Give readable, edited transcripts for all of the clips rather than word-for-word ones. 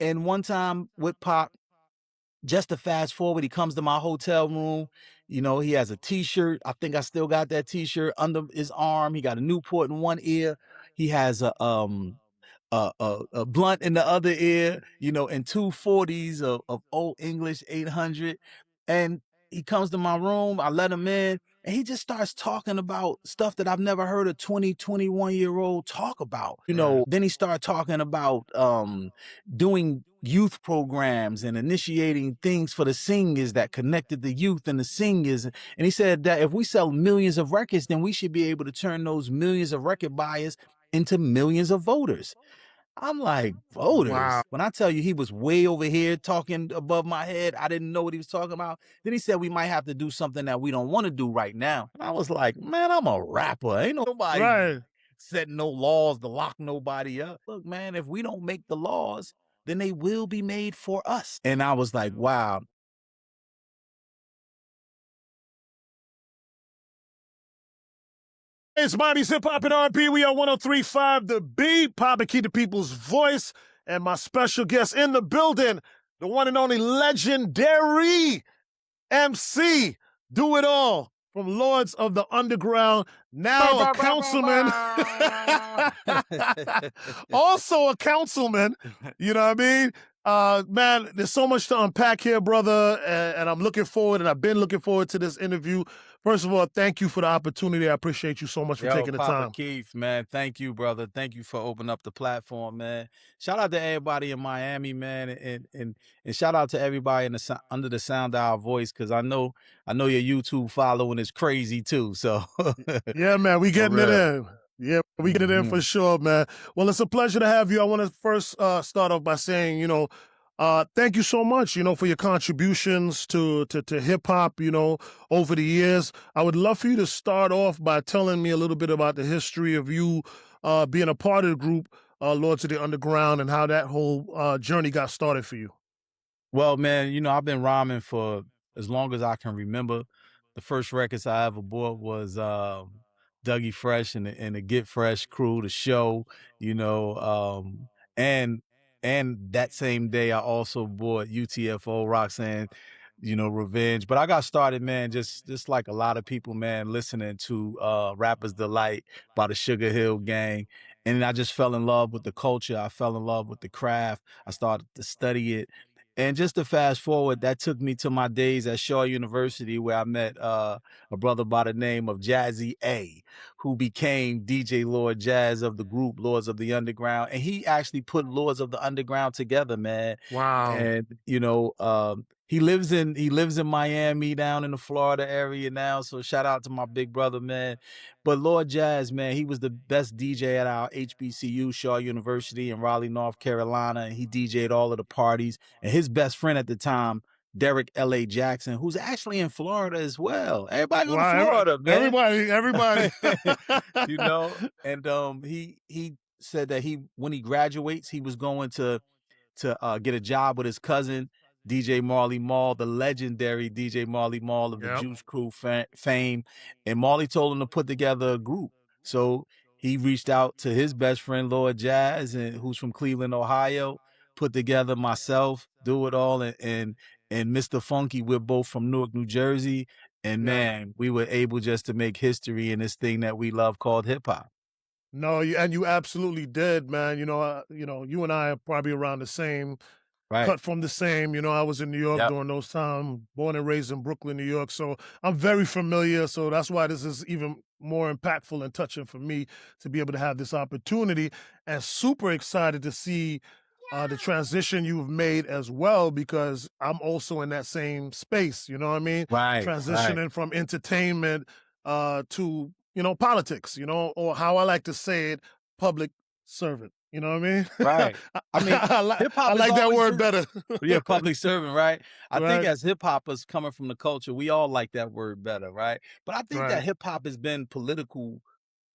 And one time with Pop, just to fast forward, he comes to my hotel room. You know, he has a T-shirt. I think I still got that T-shirt under his arm. He got a Newport in one ear. He has a blunt in the other ear. You know, and two 40s of old English 800. And he comes to my room. I let him in, and he just starts talking about stuff that I've never heard a 20, 21-year-old talk about. You Right. know, then he started talking about doing youth programs and initiating things for the singers that connected the youth and the singers. And he said that if we sell millions of records, then we should be able to turn those millions of record buyers into millions of voters. I'm like, Wow. voters? When I tell you he was way over here talking above my head, I didn't know what he was talking about. Then he said we might have to do something that we don't want to do right now. And I was like, man, I'm a rapper. Ain't nobody Right. setting no laws to lock nobody up. Look, man, if we don't make the laws, then they will be made for us. And I was like, wow. It's Bobby's Hip Hop and R&B. We are 103.5 The Beat. Pop and Keep the People's Voice. And my special guest in the building, the one and only legendary MC, Do-It-All from Lords of the Underground, now a councilman. Also a councilman, you know what I mean? Man, there's so much to unpack here, brother, and I'm looking forward, and I've been looking forward to this interview. First of all, thank you for the opportunity. I appreciate you so much for taking the Papa time. Keith, man, thank you, brother. Thank you for opening up the platform, man. Shout out to everybody in Miami, man, and shout out to everybody in the under the sound of our voice, because I know your YouTube following is crazy too. So Yeah, man, we for getting it real. in. Yeah, we get it in for sure, man. Well, it's a pleasure to have you. I want to first start off by saying, thank you so much, for your contributions to hip hop, over the years. I would love for you to start off by telling me a little bit about the history of you being a part of the group, Lords of the Underground, and how that whole journey got started for you. Well, man, I've been rhyming for as long as I can remember. The first records I ever bought was Dougie Fresh and the Get Fresh crew, the show, you know, and that same day I also bought UTFO, Roxanne, Revenge. But I got started, man, just like a lot of people, man, listening to Rapper's Delight by the Sugar Hill Gang. And I just fell in love with the culture. I fell in love with the craft. I started to study it. And just to fast forward, that took me to my days at Shaw University, where I met a brother by the name of Jazzy A, who became DJ Lord Jazz of the group Lords of the Underground. And he actually put Lords of the Underground together, man. Wow. And he lives in Miami, down in the Florida area now. So shout out to my big brother, man. But Lord Jazz, man, he was the best DJ at our HBCU, Shaw University in Raleigh, North Carolina. And he DJ'd all of the parties. And his best friend at the time, Derek L.A. Jackson, who's actually in Florida as well. Everybody go to Wow. Florida, man. Everybody. And he said that when he graduates, he was going to get a job with his cousin, DJ Marley Marl, the legendary DJ Marley Marl of the Yep. Juice Crew fame. And Marley told him to put together a group. So he reached out to his best friend, Lord Jazz, and who's from Cleveland, Ohio, put together myself, Do-It-All, and Mr. Funky. We're both from Newark, New Jersey. And Yeah. man, we were able just to make history in this thing that we love called hip hop. No, you absolutely did, man. You and I are probably around the same, Right. cut from the same. I was in New York Yep. during those times, born and raised in Brooklyn, New York. So I'm very familiar. So that's why this is even more impactful and touching for me to be able to have this opportunity, and super excited to see the transition you've made as well, because I'm also in that same space. You know what I mean? Right. Transitioning from entertainment to politics, or how I like to say it, public servant. You know what I mean? Right. I mean, hip I hop is like that always word been, better. yeah, public servant, right? I think Right. as hip hoppers coming from the culture, we all like that word better, right? But I think that Right. hip hop has been political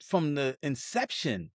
from the inception,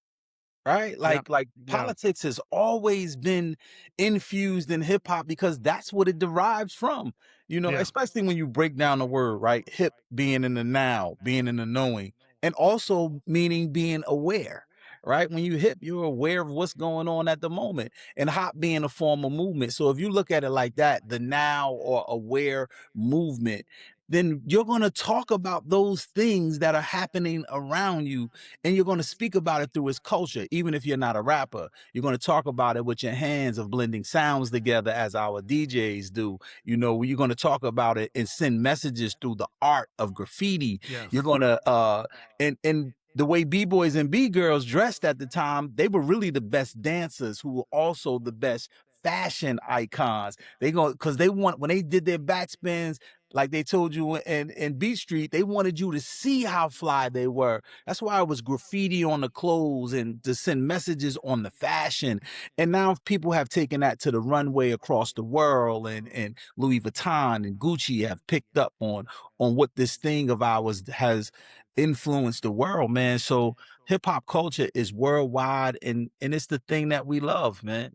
right? Yeah. Like Yeah. politics has always been infused in hip hop because that's what it derives from. Yeah. Especially when you break down the word, right? Hip being in the now, being in the knowing, and also meaning being aware, right? When you hip, you're aware of what's going on at the moment, and hop being a form of movement. So if you look at it like that, the now or aware movement, then you're going to talk about those things that are happening around you, and you're going to speak about it through its culture. Even if you're not a rapper, you're going to talk about it with your hands of blending sounds together as our DJs do. You're going to talk about it and send messages through the art of graffiti. You're Yes. going to and the way b-boys and b-girls dressed at the time, they were really the best dancers who were also the best fashion icons. They go because they want when they did their backspins, like they told you in Beat Street, they wanted you to see how fly they were. That's why it was graffiti on the clothes and to send messages on the fashion. And now people have taken that to the runway across the world, and Louis Vuitton and Gucci have picked up on what this thing of ours has influenced the world, man. So hip hop culture is worldwide, and it's the thing that we love, man.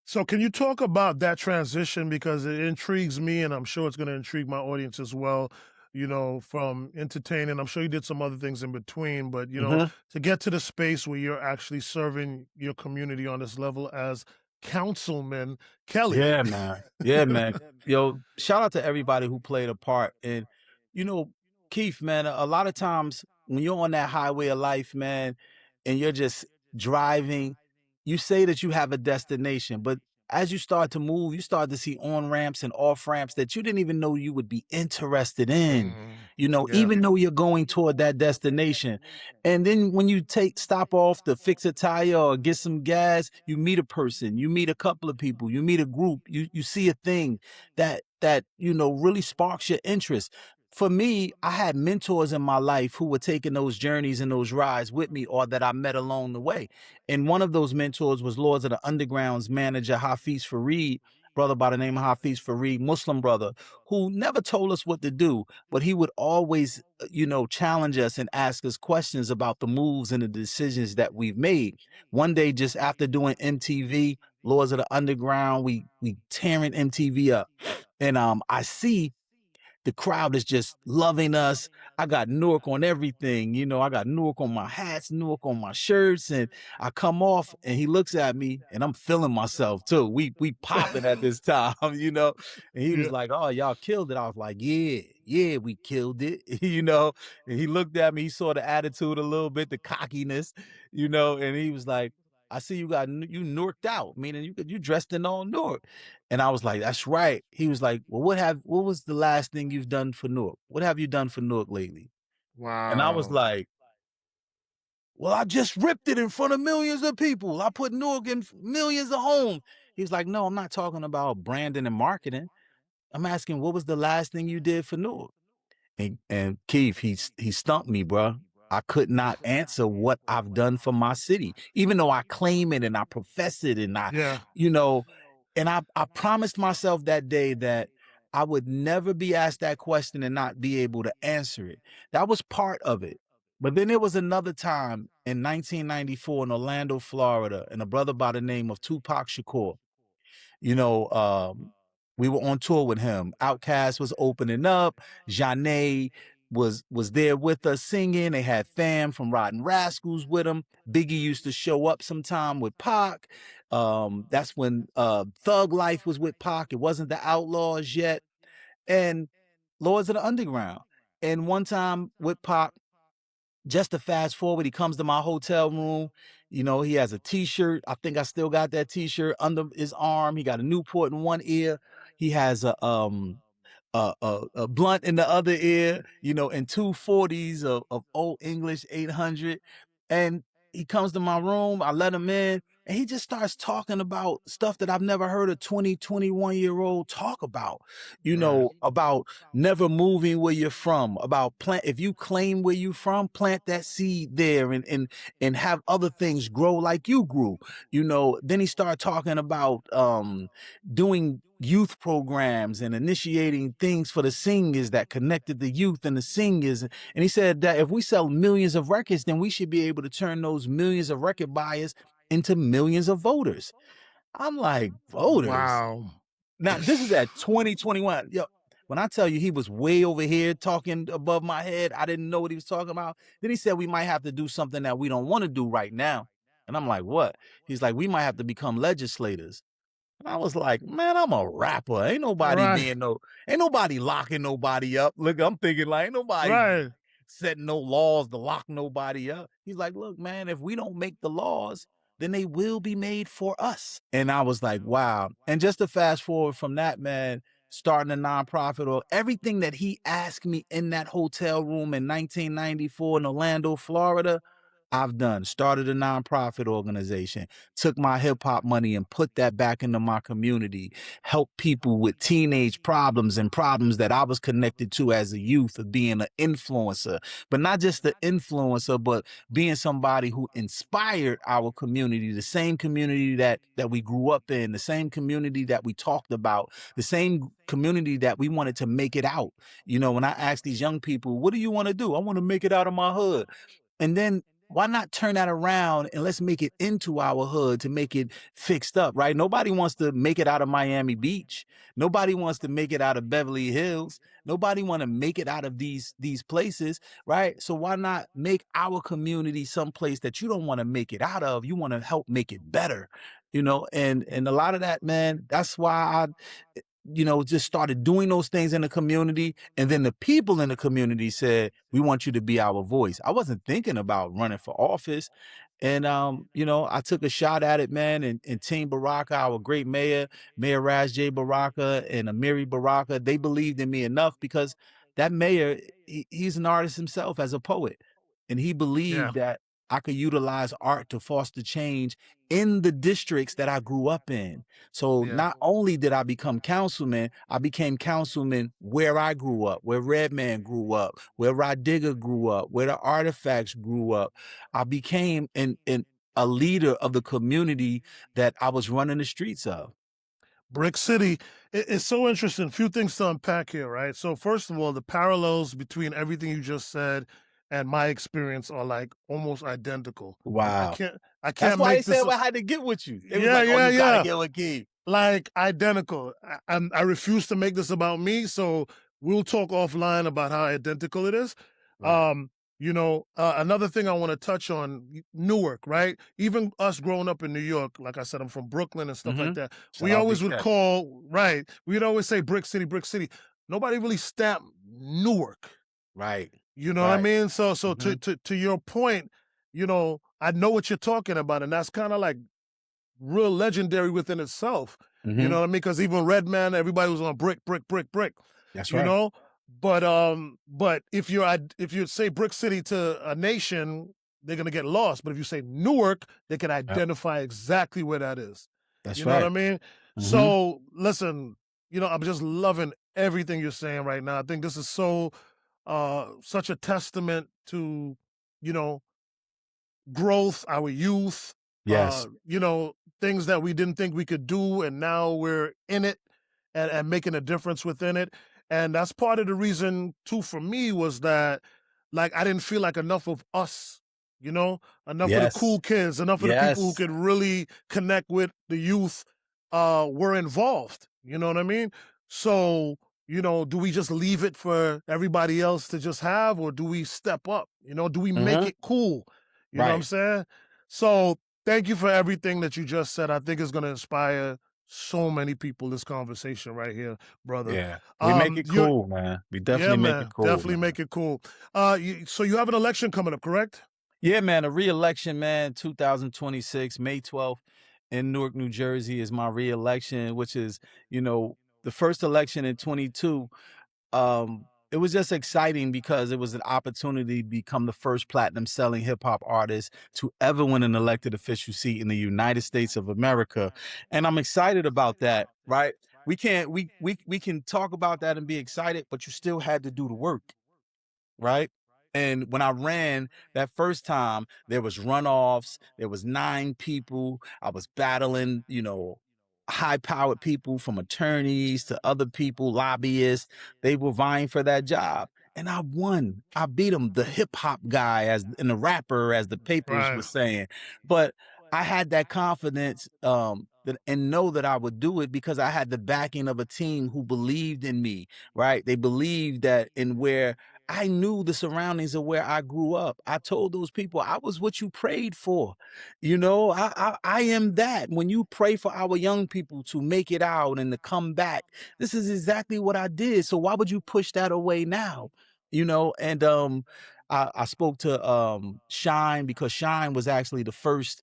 So can you talk about that transition, because it intrigues me and I'm sure it's going to intrigue my audience as well, from entertaining. I'm sure you did some other things in between, but Mhm. to get to the space where you're actually serving your community on this level as Councilman Kelly. Yeah, man. Yeah, man. Yo, shout out to everybody who played a part. And, you know, Keith, man, a lot of times when you're on that highway of life, man, and you're just driving, you say that you have a destination, but as you start to move, you start to see on ramps and off ramps that you didn't even know you would be interested in, Yeah. even though you're going toward that destination. And then when you stop off to fix a tire or get some gas, you meet a person, you meet a couple of people, you meet a group, you see a thing that really sparks your interest. For me, I had mentors in my life who were taking those journeys and those rides with me, or that I met along the way. And one of those mentors was Lords of the Underground's manager, Hafiz Fareed, brother by the name of Hafiz Fareed, Muslim brother, who never told us what to do, but he would always challenge us and ask us questions about the moves and the decisions that we've made. One day, just after doing MTV, Lords of the Underground, we tearing MTV up. And I see the crowd is just loving us. I got Newark on everything. I got Newark on my hats, Newark on my shirts, and I come off and he looks at me and I'm feeling myself too. We popping at this time, And he was Yeah. like, "Oh, y'all killed it." I was like, "Yeah, yeah, we killed it." you know. And he looked at me, he saw the attitude a little bit, the cockiness, and he was like, "I see you you Newarked out, meaning you dressed in all Newark." And I was like, "That's right." He was like, "Well, what was the last thing you've done for Newark? What have you done for Newark lately?" And I was Wow. like, "Well, I just ripped it in front of millions of people. I put Newark in millions of homes." He was like, "No, I'm not talking about branding and marketing. I'm asking, what was the last thing you did for Newark?" And Keith, he stumped me, bro. I could not answer what I've done for my city, even though I claim it and I profess it, and Yeah. you know, I promised myself that day that I would never be asked that question and not be able to answer it. That was part of it. But then there was another time in 1994 in Orlando, Florida, and a brother by the name of Tupac Shakur. You know, we were on tour with him. Outkast was opening up. Janae was there with us singing. They had fam from Rotten Rascals with them. Biggie used to show up sometime with Pac. That's when Thug Life was with Pac. It wasn't the Outlaws yet. And Lords of the Underground. And one time with Pac, just to fast forward, he comes to my hotel room. He has a t-shirt. I think I still got that t-shirt under his arm. He got a Newport in one ear. He has a blunt in the other ear, and two 40s of old English 800. And he comes to my room. I let him in, and he just starts talking about stuff that I've never heard a 20, 21-year-old talk Right. about never moving where you're from, about if you claim where you're from, plant that seed there, and have other things grow like you grew. Then he started talking about doing youth programs and initiating things for the singers that connected the youth and the singers. And he said that if we sell millions of records, then we should be able to turn those millions of record buyers into millions of voters. I'm like, voters? Wow. Now, this is at 2021. Yo, When I tell you he was way over here talking above my head, I didn't know what he was talking about. Then he said we might have to do something that we don't want to do right now. And I'm like, what? He's like, we might have to become legislators. And I was like, man, I'm a rapper. Right. Ain't nobody locking nobody up. Look, I'm thinking like, ain't nobody Right. setting no laws to lock nobody up. He's like, look, man, if we don't make the laws, then they will be made for us. And I was like, wow. And just to fast forward from that, man, starting a nonprofit or everything that he asked me in that hotel room in 1994 in Orlando, Florida, I've done. Started a nonprofit organization, took my hip hop money and put that back into my community, helped people with teenage problems and problems that I was connected to as a youth of being an influencer, but not just the influencer, but being somebody who inspired our community, the same community that we grew up in, the same community that we talked about, the same community that we wanted to make it out. You know, when I ask these young people, what do you want to do? I want to make it out of my hood. And then why not turn that around and let's make it into our hood to make it fixed up, right? Nobody wants to make it out of Miami Beach. Nobody wants to make it out of Beverly Hills. Nobody want to make it out of these places, right? So why not make our community someplace that you don't want to make it out of? You want to help make it better, you know? And a lot of that, man, that's why just started doing those things in the community. And then the people in the community said, we want you to be our voice. I wasn't thinking about running for office. And, I took a shot at it, man. And Team Baraka, our great mayor, Mayor Raz J. Baraka and Amiri Baraka, they believed in me enough because that mayor, he's an artist himself as a poet. And he Yeah. believed that I could utilize art to foster change in the districts that I grew up in. So Yeah. not only did I become councilman, I became councilman where I grew up, where Redman grew up, where Rod Digger grew up, where the Artifacts grew up. I became a leader of the community that I was running the streets of. Brick City. It's so interesting. Few things to unpack here, right? So first of all, the parallels between everything you just said and my experience are like almost identical. I Wow. can't I That's can't why they make said this. well, I had to get with you. It was Yeah, like, oh, yeah, you gotta yeah. get with Key. Like identical. I refuse to make this about me, so we'll talk offline about how identical it is. Right. Um, another thing I want to touch on, Newark, right? Even us growing up in New York, like I said, I'm from Brooklyn and stuff like Mm-hmm. that. Shout We out always Big would Cat. call, right? We'd always say Brick City, Brick City. Nobody really stamped Newark. Right. You know what I Right. mean? So Mm-hmm. to your point, I know what you're talking about, and that's kind of like real legendary within itself. You Mm-hmm. know what I mean? Because even Redman, everybody was on brick, brick, brick, brick. That's You right. know, but if you say Brick City to a nation, they're gonna get lost. But if you say Newark, they can Yep. identify exactly where that is. That's You know what I right. mean? Mm-hmm. So listen, I'm just loving everything you're saying right now. I think this is such a testament to you know growth, our youth, Yes. things that we didn't think we could do, and now we're in it and making a difference within it. And that's part of the reason too for me was that like I didn't feel like enough of us, enough of the Yes. cool kids, enough of the people who Yes. could really connect with the youth were involved. You know what I mean? So, do we just leave it for everybody else to just have, or do we step up? Do we make Mm-hmm. it cool? You know what I'm Right. saying? So thank you for everything that you just said. I think it's gonna inspire so many people, this conversation right here, brother. Yeah. We make it You cool, man. We Yeah, definitely make it man. cool, Definitely man. make it cool. So you have an election coming up, correct? Yeah, man. A re-election, man, 2026, May 12th in Newark, New Jersey is my re-election, which is, the first election in 22. It was just exciting because it was an opportunity to become the first platinum selling hip hop artist to ever win an elected official seat in the United States of America. And I'm excited about that, right? We can talk about that and be excited, but you still had to do the work, right? And when I ran that first time, there was runoffs. There was 9 people. I was battling, high-powered people from attorneys to other people, lobbyists. They were vying for that job, and I won. I beat them, the hip hop guy as the rapper, as the papers Right. were saying. But I had that confidence. and know that I would do it because I had the backing of a team who believed in me, right? They believed that in where I knew the surroundings of where I grew up. I told those people I was what you prayed for. You know, I am that. When you pray for our young people to make it out and to come back, this is exactly what I did. So why would you push that away now? You know, and I spoke to Shine because Shine was actually the first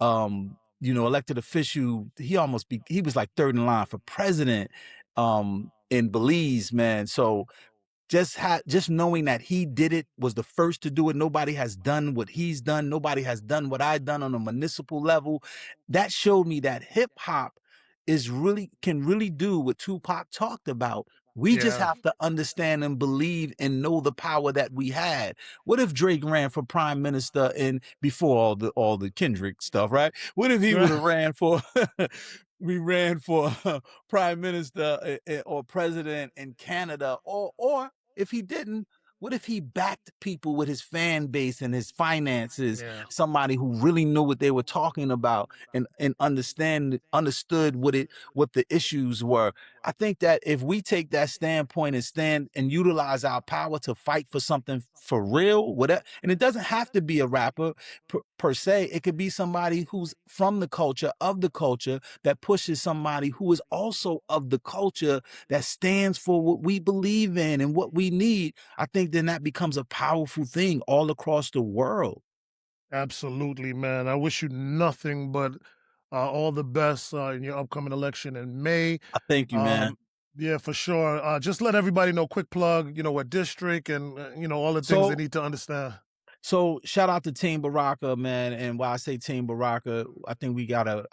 elected official. He was like third in line for president in Belize, man. So just knowing that he did it, was the first to do it. Nobody has done what he's done. Nobody has done what I've done on a municipal level. That showed me that hip hop can really do what Tupac talked about. We just Yeah. have to understand and believe and know the power that we had. What if Drake ran for prime minister and before all the Kendrick stuff, right? What if he would have ran for we ran for prime minister or president in Canada, or if he didn't, what if he backed people with his fan base and his finances, Yeah. somebody who really knew what they were talking about and understood what the issues were. I think that if we take that standpoint and stand and utilize our power to fight for something for real, whatever, and it doesn't have to be a rapper per se. It could be somebody who's from the culture, of the culture, that pushes somebody who is also of the culture, that stands for what we believe in and what we need. I think then that becomes a powerful thing all across the world. Absolutely, man. I wish you nothing but all the best in your upcoming election in May. I thank you, man. Um, yeah, for sure. Just let everybody know, quick plug, what district and, all the things they So need to understand. So shout out to Team Baraka, man. And while I say Team Baraka, I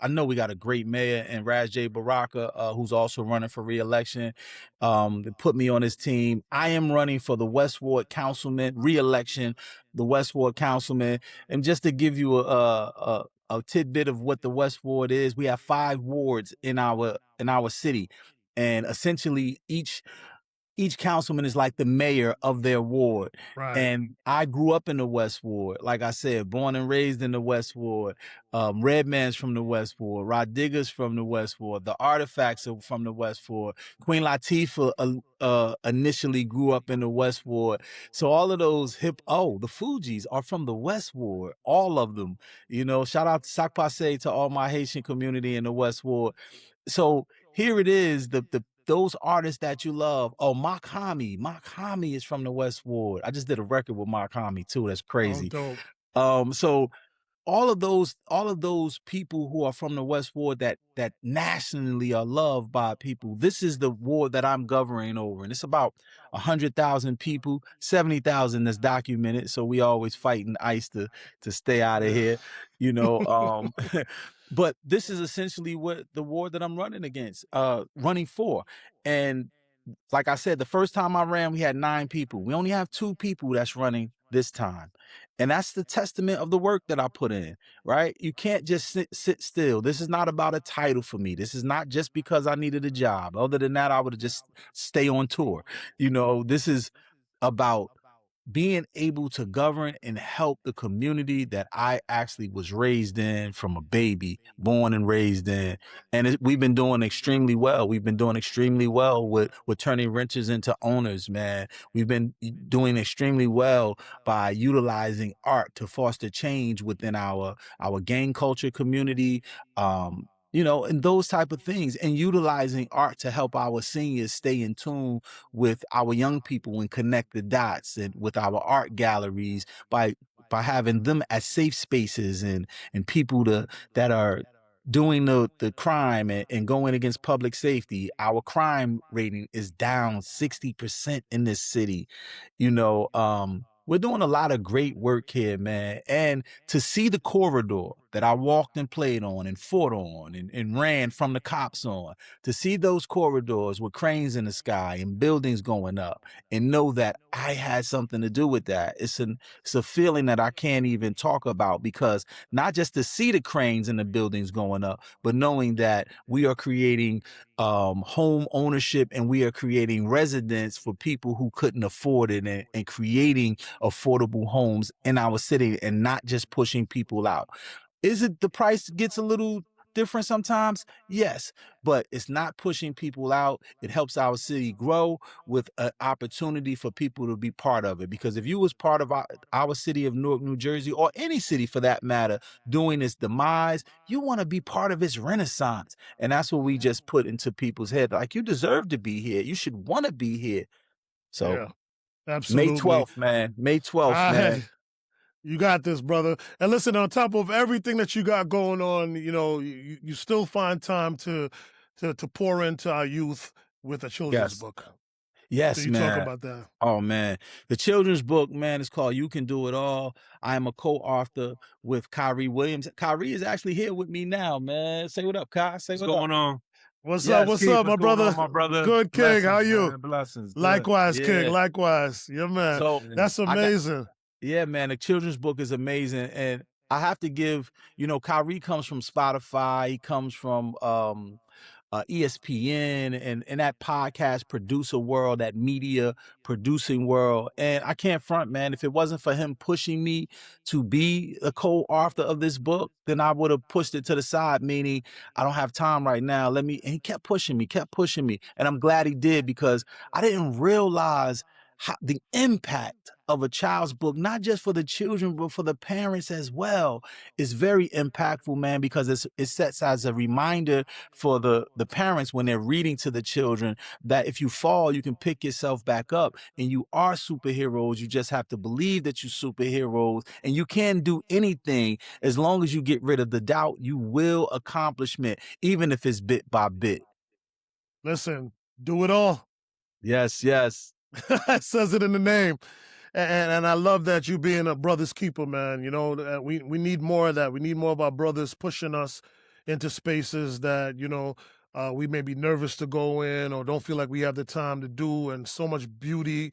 know we got a great mayor and Raz J. Baraka, who's also running for reelection. They put me on his team. I am running for the West Ward Councilman reelection, the West Ward Councilman. And just to give you a tidbit of what the West Ward is, we have 5 wards in our city. And essentially each councilman is like the mayor of their ward. Right. And I grew up in the West Ward. Like I said, born and raised in the West Ward. Redman's from the West Ward. Rod Digger's from the West Ward. The Artifacts are from the West Ward. Queen Latifah initially grew up in the West Ward. So all of those the Fugees are from the West Ward. All of them. You know, shout out to Sac Passe, to all my Haitian community in the West Ward. So here it is, the those artists that you love. Oh, Makami is from the West Ward. I just did a record with Makami too. That's Oh, crazy. dope. So all of those people who are from the West Ward that nationally are loved by people. This is the ward that I'm governing over, and it's about 100,000 people. 70,000 that's documented. So we always fighting ICE to stay out of Yeah. here, you know. But this is essentially what the ward that I'm running for, and like I said, the first time I ran, we had 9 people. We only have 2 people that's running this time. And that's the testament of the work that I put in, right? You can't just sit still. This is not about a title for me. This is not just because I needed a job. Other than that, I would have just stay on tour. This is about being able to govern and help the community that I actually was raised in, from a baby, born and raised in. And we've been doing extremely well. We've been doing extremely well with turning renters into owners, man. We've been doing extremely well by utilizing art to foster change within our gang culture community. And those type of things, and utilizing art to help our seniors stay in tune with our young people and connect the dots, and with our art galleries, by having them as safe spaces, and people that are doing the crime and going against public safety. Our crime rating is down 60% in this city. We're doing a lot of great work here, man. And to see the corridor that I walked and played on and fought on and ran from the cops on, to see those corridors with cranes in the sky and buildings going up, and know that I had something to do with that. It's a feeling that I can't even talk about, because not just to see the cranes and the buildings going up, but knowing that we are creating home ownership, and we are creating residence for people who couldn't afford it, and creating affordable homes in our city, and not just pushing people out. Is it the price gets a little different sometimes? Yes, but it's not pushing people out. It helps our city grow with an opportunity for people to be part of it. Because if you was part of our city of Newark, New Jersey, or any city for that matter, doing its demise, you want to be part of its renaissance. And that's what we just put into people's head. Like, you deserve to be here. You should want to be here. So Yeah, May absolutely. 12th, man. May 12th, man. You got this, brother. And listen, on top of everything that you got going on, you know, you still find time to pour into our youth with a children's Yes. book. Can Yes, you talk man. about that? Oh man, the children's book, man, is called "You Can Do It All." I am a co-author with Kyrie Williams. Kyrie is actually here with me now, man. Say what up, Kai. Say What's what up. going on? What's up? Yes, What's Keith, up, what's my going brother? on, my brother? Good, King. How Blessings, you? man. Blessings. Good. Likewise, King. yeah. Likewise. Yeah, man. So That's I got, amazing. yeah, man, the children's book is amazing, and I have to give, Kyrie comes from Spotify. He comes from ESPN and that podcast producer world, that media producing world. And I can't front, man. If it wasn't for him pushing me to be a co-author of this book, then I would have pushed it to the side, meaning I don't have time right now. And he kept pushing me, kept pushing me. And I'm glad he did, because I didn't realize the impact of a child's book, not just for the children, but for the parents as well, is very impactful, man, because it sets as a reminder for the parents when they're reading to the children that if you fall, you can pick yourself back up, and you are superheroes. You just have to believe that you're superheroes, and you can do anything as long as you get rid of the doubt. You will accomplishment, even if it's bit by bit. Listen, do it all. Yes, yes. It says it in the name. And I love that you being a brother's keeper, man. You know, we need more of that. We need more of our brothers pushing us into spaces that, we may be nervous to go in or don't feel like we have the time to do. And so much beauty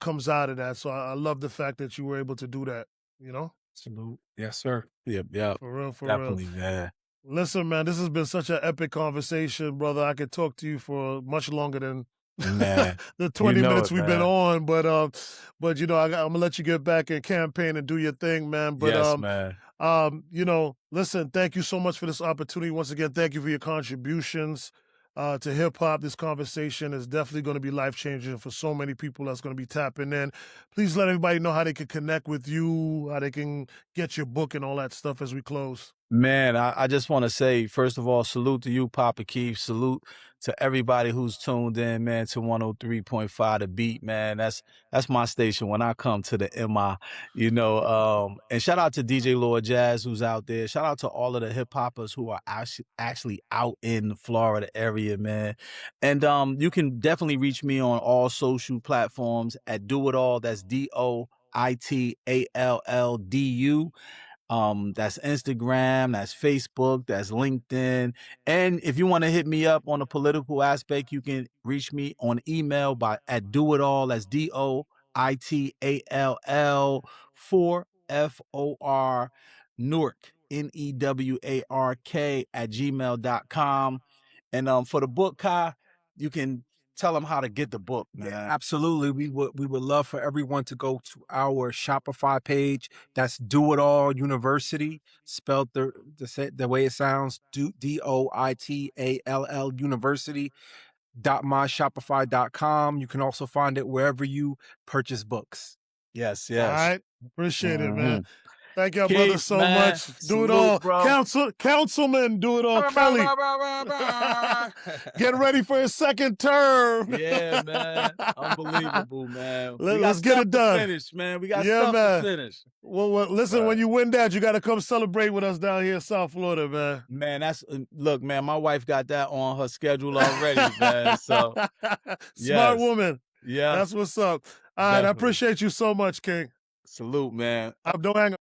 comes out of that. So I love the fact that you were able to do that, you know? Salute. Yes, sir. Yep. For real, for real. Definitely, man. Listen, man, this has been such an epic conversation, brother. I could talk to you for much longer than Man, the 20 minutes we've been man. on, but I'm gonna let you get back in campaign and do your thing, man. But Yes, man. listen, thank you so much for this opportunity. Once again, thank you for your contributions to hip hop. This conversation is definitely going to be life changing for so many people that's going to be tapping in. Please let everybody know how they can connect with you, how they can get your book and all that stuff as we close. Man, I just want to say, first of all, salute to you, Papa Keith. Salute to everybody who's tuned in, man, to 103.5 The Beat, man. That's my station when I come to the MI, and shout out to DJ Lord Jazz who's out there. Shout out to all of the hip hoppers who are actually out in the Florida area, man. And you can definitely reach me on all social platforms at DoItAll. That's DoItall. That's Instagram, that's Facebook, that's LinkedIn. And if you want to hit me up on the political aspect, you can reach me on email at DoItAll. That's DoItall 4FOR Newark, NEWARK at gmail.com. And for the book, Kai, you can tell them how to get the book, man. Yeah, absolutely. We would love for everyone to go to our Shopify page. That's Do It All University, spelled the way it sounds. DoItall University. .myshopify.com. You can also find it wherever you purchase books. Yes. All right. Appreciate it, man. Mhm. Thank y'all, brother, Keith, so man, much. Do it salute, all. bro. Councilman, do it all. Kelly. Get ready for his second term. Yeah, man. Unbelievable, man. Let's get it done. Finish, man. We got stuff to finish. Well, listen, when you win that, you got to come celebrate with us down here in South Florida, man. Man, look, man, my wife got that on her schedule already, man. So, Smart woman. Yeah. That's what's up. All right, I appreciate you so much, King. Salute, man. Don't hang up.